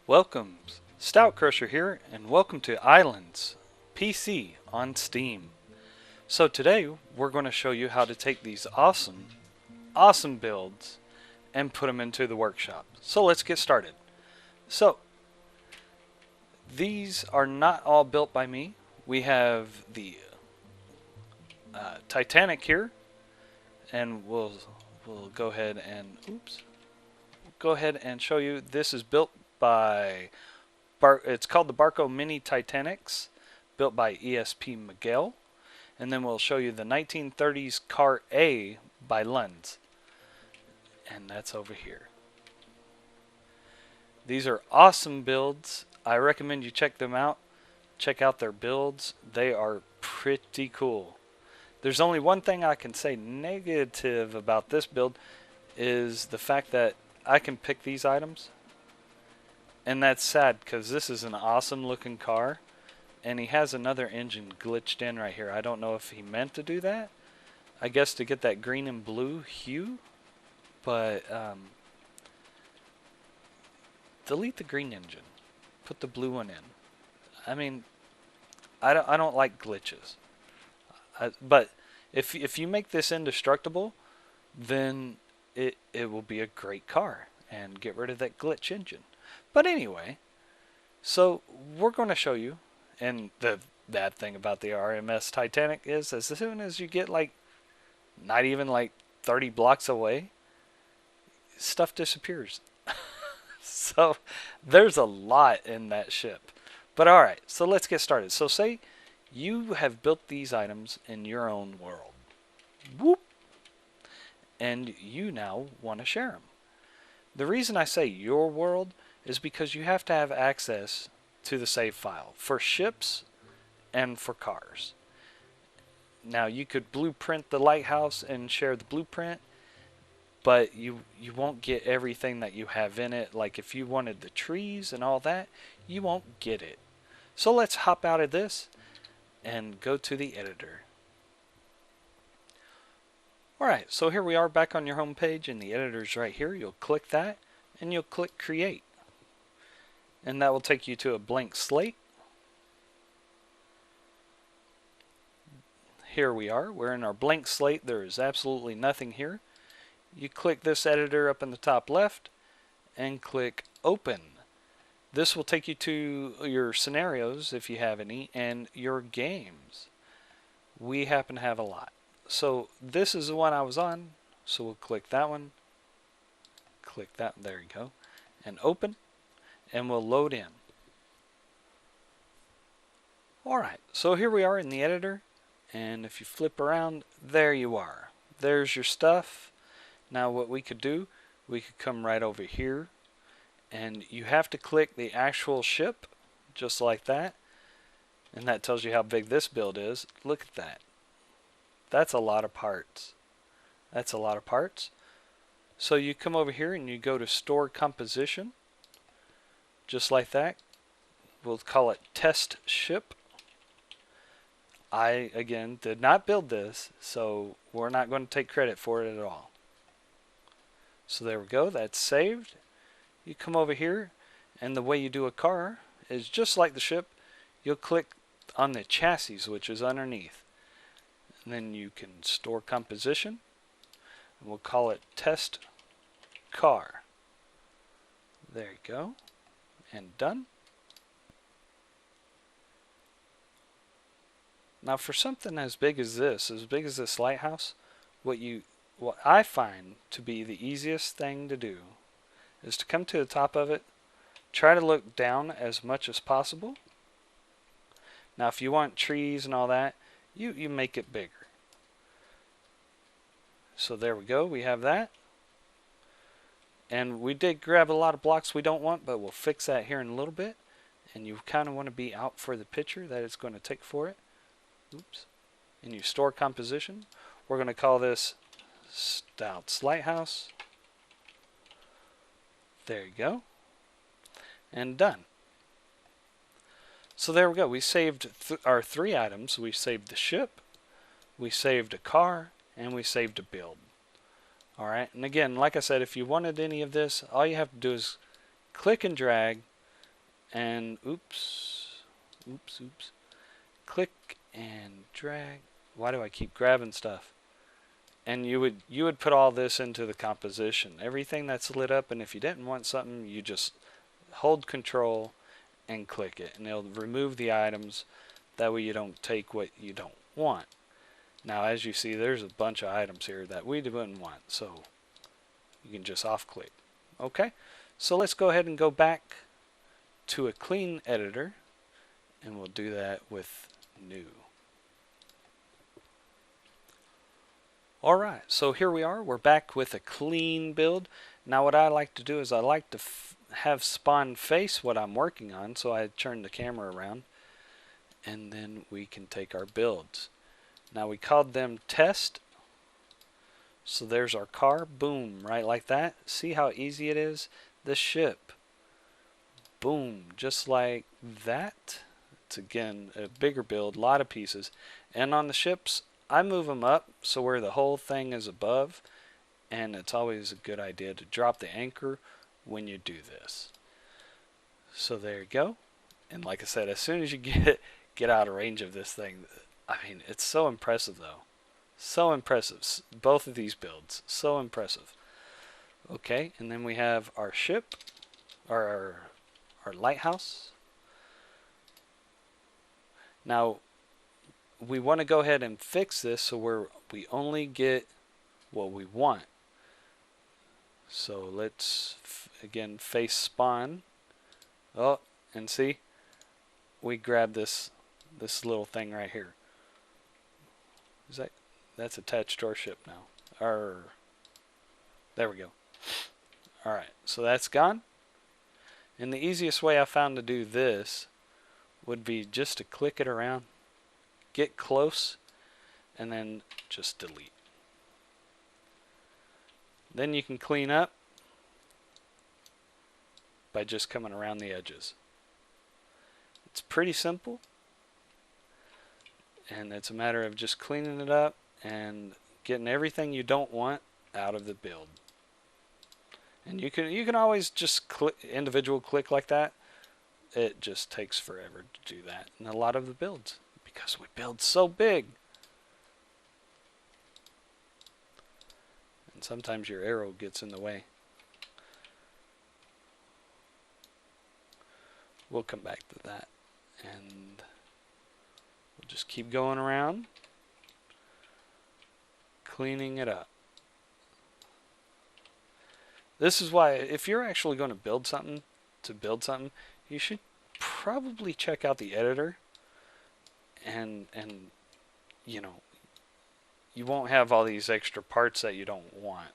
Welcome, StoutCrusher here, and welcome to Ylands PC on Steam. So today we're going to show you how to take these awesome builds and put them into the workshop. So let's get started. So these are not all built by me. We have the Titanic here, and we'll go ahead and show you. This is built by it's called the Barco MiniTitanix, built by ESP Miguel. And then we'll show you the 1930s Car A by Ylands. And that's over here. These are awesome builds. I recommend you check them out. Check out their builds. They are pretty cool. There's only one thing I can say negative about this build is the fact that I can pick these items. And that's sad because this is an awesome looking car. And he has another engine glitched in right here. I don't know if he meant to do that. I guess to get that green and blue hue. But delete the green engine. Put the blue one in. I mean, I don't like glitches. But if you make this indestructible, then it will be a great car. And get rid of that glitch engine. But anyway, so we're going to show you. And the bad thing about the RMS Titanic is as soon as you get like not even like 30 blocks away, stuff disappears. So there's a lot in that ship. But alright, so let's get started. So say you have built these items in your own world. Whoop! And you now want to share them. The reason I say your world is because you have to have access to the save file for ships and for cars. Now you could blueprint the lighthouse and share the blueprint, but you won't get everything that you have in it. Like if you wanted the trees and all that, you won't get it. So let's hop out of this and go to the editor. Alright, so here we are back on your home page and the editor's right here. You'll click that and you'll click create. And that will take you to a blank slate. Here we are. We're in our blank slate. There is absolutely nothing here. You click this editor up in the top left and click open. This will take you to your scenarios, if you have any, and your games. We happen to have a lot. So this is the one I was on. So we'll click that one. Click that. There you go. And open. And we'll load in. Alright, so here we are in the editor, and if you flip around, there you are. There's your stuff. Now what we could do, we could come right over here, and you have to click the actual ship, just like that, and that tells you how big this build is. Look at that. That's a lot of parts. That's a lot of parts. So you come over here and you go to store composition. Just like that. We'll call it test ship. I, again, did not build this, so we're not going to take credit for it at all. So there we go. That's saved. You come over here, and the way you do a car is just like the ship. You'll click on the chassis, which is underneath. And then you can store composition. And we'll call it test car. There you go. And done. Now for something as big as this lighthouse, what I find to be the easiest thing to do is to come to the top of it, try to look down as much as possible. Now if you want trees and all that, you make it bigger. So there we go, we have that. And we did grab a lot of blocks we don't want, but we'll fix that here in a little bit. And you kind of want to be out for the picture that it's going to take for it. Oops. And you store composition. We're going to call this Stout's Lighthouse. There you go. And done. So there we go. We saved our 3 items. We saved the ship, we saved a car, and we saved a build. Alright, and again, like I said, if you wanted any of this, all you have to do is click and drag and oops, click and drag. Why do I keep grabbing stuff? And you would put all this into the composition, everything that's lit up, and if you didn't want something, you just hold control and click it, and it'll remove the items. That way you don't take what you don't want. Now as you see, there's a bunch of items here that we wouldn't want, so you can just off click. Okay, so let's go ahead and go back to a clean editor, and we'll do that with new. Alright, so here we are. We're back with a clean build. Now what I like to do is I like to have spawn face what I'm working on, so I turn the camera around, and then we can take our builds. Now we called them test, so there's our car, boom, right like that. See how easy it is? The ship, boom, just like that. It's again a bigger build, a lot of pieces. And on the ships, I move them up so where the whole thing is above, and it's always a good idea to drop the anchor when you do this. So there you go. And like I said, as soon as you get out of range of this thing, I mean, it's so impressive though. So impressive. Both of these builds, so impressive. Okay, and then we have our ship, our lighthouse. Now we want to go ahead and fix this so we only get what we want. So let's again face spawn. Oh, and see, we grab this little thing right here. Is that's attached to our ship now? There we go. All right, so that's gone. And the easiest way I found to do this would be just to click it around, get close, and then just delete. Then you can clean up by just coming around the edges. It's pretty simple, and it's a matter of just cleaning it up and getting everything you don't want out of the build. And you can always just individual click like that. It just takes forever to do that in a lot of the builds because we build so big. And sometimes your arrow gets in the way. We'll come back to that, and we'll just keep going around, cleaning it up. This is why if you're actually going to build something, you should probably check out the editor, and you know, you won't have all these extra parts that you don't want.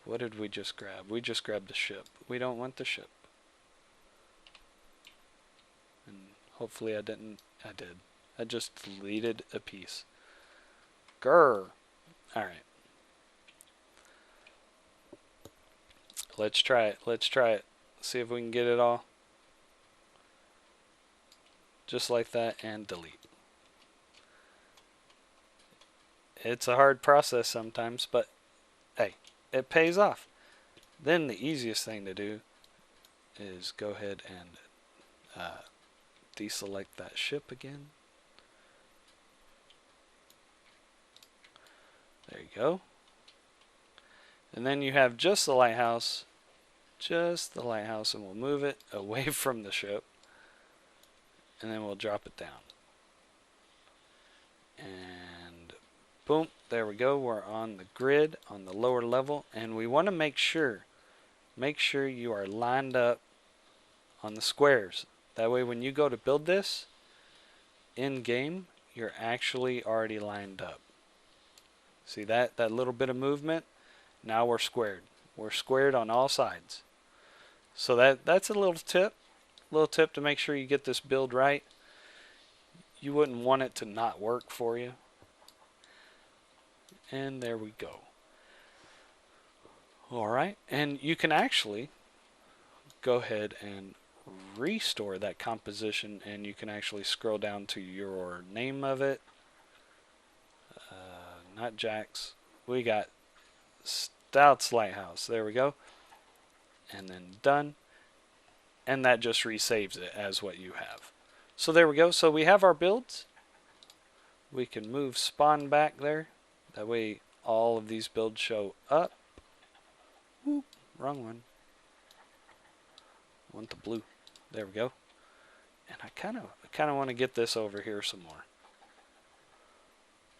What did we just grab? We just grabbed the ship. We don't want the ship. And hopefully I didn't. I did. I just deleted a piece. Grr. Alright. Let's try it. Let's try it. See if we can get it all. Just like that, and delete. It's a hard process sometimes, but hey, it pays off. Then the easiest thing to do is go ahead and deselect that ship again. There you go. And then you have just the lighthouse, and we'll move it away from the ship, and then we'll drop it down. And boom, there we go. We're on the grid on the lower level, and we want to make sure you are lined up on the squares. That way when you go to build this in game, you're actually already lined up. See that little bit of movement? Now we're squared. We're squared on all sides. So that's a little tip to make sure you get this build right. You wouldn't want it to not work for you. And there we go. Alright, and you can actually go ahead and restore that composition, and you can actually scroll down to your name of it. Not Jack's. We got Stout's Lighthouse. There we go. And then done. and that just resaves it as what you have. So there we go. So we have our builds. We can move spawn back there. That way all of these builds show up. Whoop, wrong one. I want the blue. There we go. And I kind of want to get this over here some more.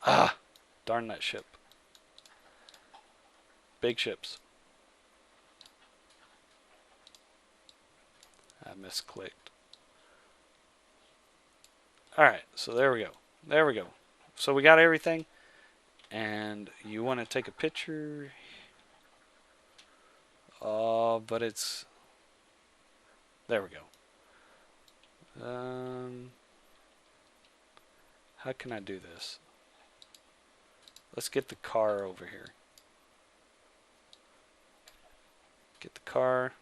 Ah, darn that ship. Big ships. I misclicked. Alright, so there we go. There we go. So we got everything. And you want to take a picture. Oh, but it's... There we go. How can I do this? Let's get the car over here. Get the car.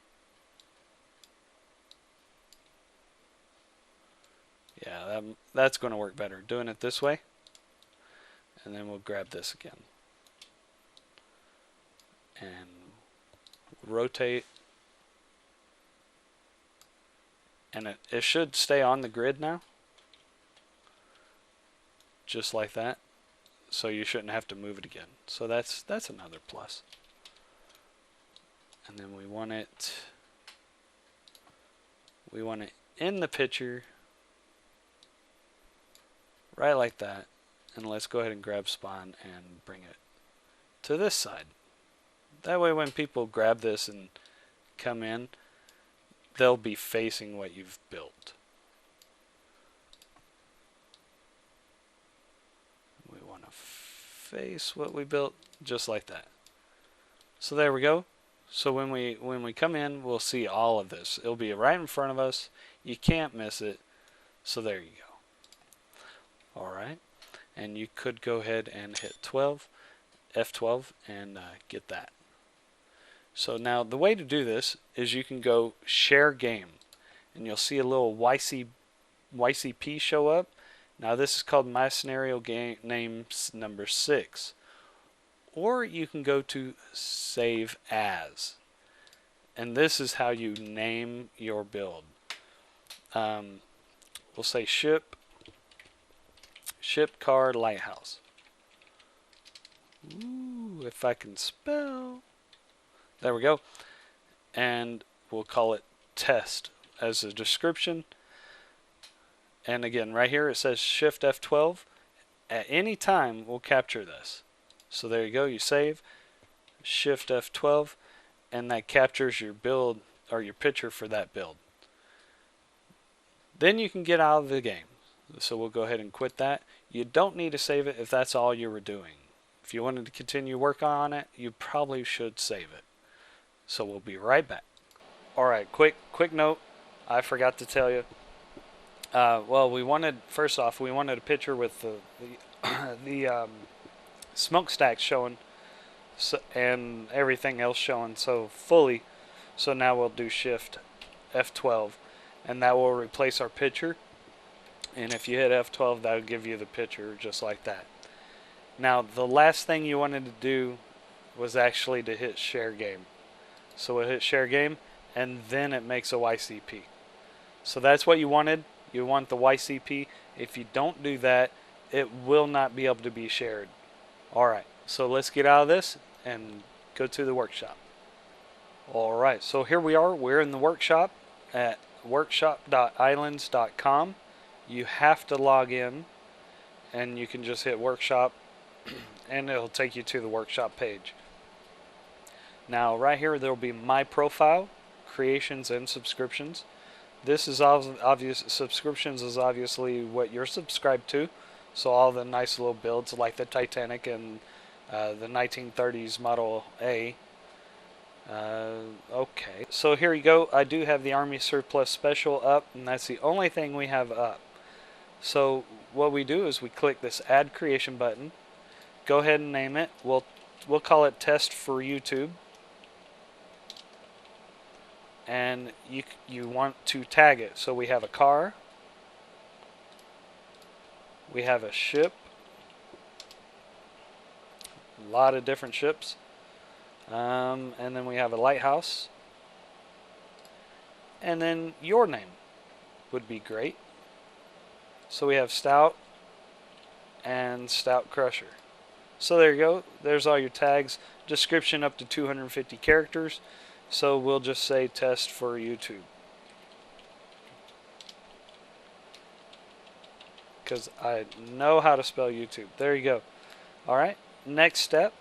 Yeah, that's going to work better. Doing it this way. And then we'll grab this again. And rotate. And it should stay on the grid now. Just like that. So you shouldn't have to move it again. So that's another plus. And then we want it in the picture. Right like that. And let's go ahead and grab spawn and bring it to this side. That way when people grab this and come in, they'll be facing what you've built. We want to face what we built just like that. So there we go. So when we come in, we'll see all of this. It'll be right in front of us. You can't miss it. So there you go. Alright. And you could go ahead and hit F12, and get that. So now the way to do this is you can go share game. And you'll see a little YCP show up. Now this is called My Scenario Game Name number 6. Or you can go to Save As. And this is how you name your build. We'll say ship car lighthouse. Ooh, if I can spell. There we go. And we'll call it test as a description. And again, right here it says Shift F12. At any time, we'll capture this. So there you go. You save. Shift F12. And that captures your build or your picture for that build. Then you can get out of the game. So we'll go ahead and quit that. You don't need to save it if that's all you were doing. If you wanted to continue working on it, you probably should save it. So we'll be right back. Alright, quick note. I forgot to tell you. Well, first off, we wanted a picture with the smokestacks showing and everything else showing so fully. So now we'll do Shift F12 and that will replace our picture. And if you hit F12, that'll give you the picture just like that. Now, the last thing you wanted to do was actually to hit share game. So we'll hit share game, and then it makes a YCP. So that's what you wanted. You want the YCP. If you don't do that, it will not be able to be shared. Alright, so let's get out of this and go to the workshop. Alright, so here we are. We're in the workshop at workshop.ylands.com. You have to log in, and you can just hit workshop and it'll take you to the workshop page. Now right here there will be my profile, creations, and subscriptions. This is obvious. Subscriptions is obviously what you're subscribed to, so all the nice little builds like the Titanic and the 1930s Model A. Okay, so here you go. I do have the Army Surplus Special up, and that's the only thing we have up. So what we do is we click this Add Creation button. Go ahead and name it. We'll call it Test for YouTube. And you want to tag it. So we have a car. We have a ship. A lot of different ships. And then we have a lighthouse. and then your name would be great. So we have Stout and StoutCrusher. So there you go. There's all your tags. Description up to 250 characters. So we'll just say test for YouTube, because I know how to spell YouTube. There you go. Alright, next step.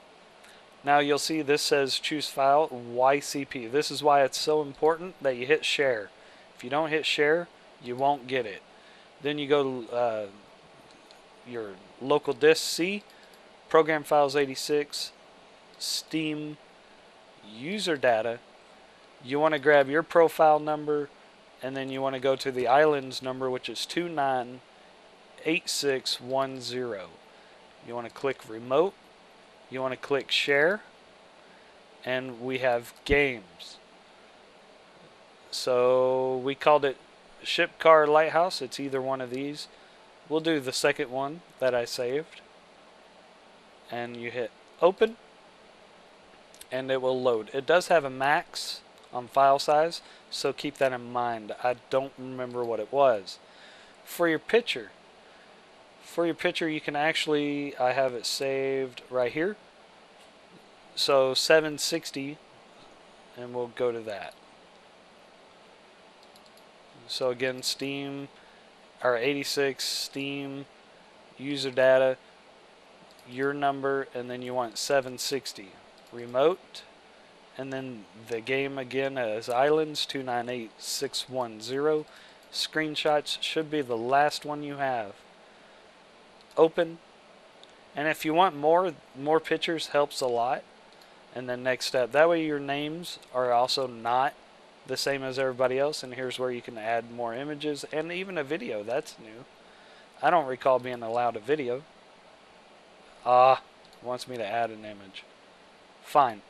Now you'll see this says choose file YCP. This is why it's so important that you hit share. If you don't hit share, you won't get it. Then you go to your local disk C, program files 86, Steam, user data. You want to grab your profile number, and then you want to go to the Ylands number, which is 298610. You want to click remote. You want to click share, and we have games. So we called it Ship Car Lighthouse. It's either one of these. We'll do the second one that I saved, and you hit open, and it will load. It does have a max on file size, so keep that in mind. I don't remember what it was. For your picture, you can actually, I have it saved right here. So 760, and we'll go to that. So again, Steam, or 86, Steam, user data, your number, and then you want 760. Remote, and then the game again is Ylands 298610. Screenshots should be the last one you have. Open, and if you want more pictures, helps a lot. And then next step, that way your names are also not the same as everybody else, and here's where you can add more images and even a video. That's new. I don't recall being allowed a video. Wants me to add an image. Fine.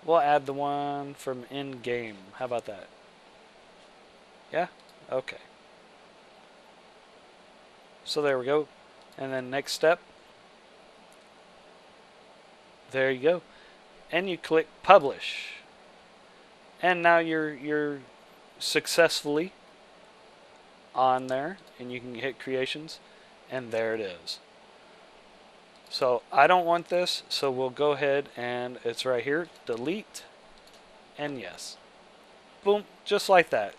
We'll add the one from in-game. How about that? Yeah? Okay. So there we go. And then next step. There you go. And you click publish. And now you're successfully on there, and you can hit creations, and there it is. So I don't want this, so we'll go ahead, and it's right here, delete, and yes. Boom, just like that.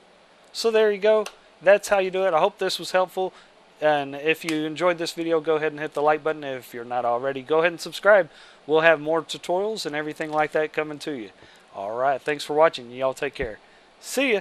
So there you go. That's how you do it. I hope this was helpful. And if you enjoyed this video, go ahead and hit the like button. If you're not already, go ahead and subscribe. We'll have more tutorials and everything like that coming to you. Alright, thanks for watching. Y'all take care. See ya.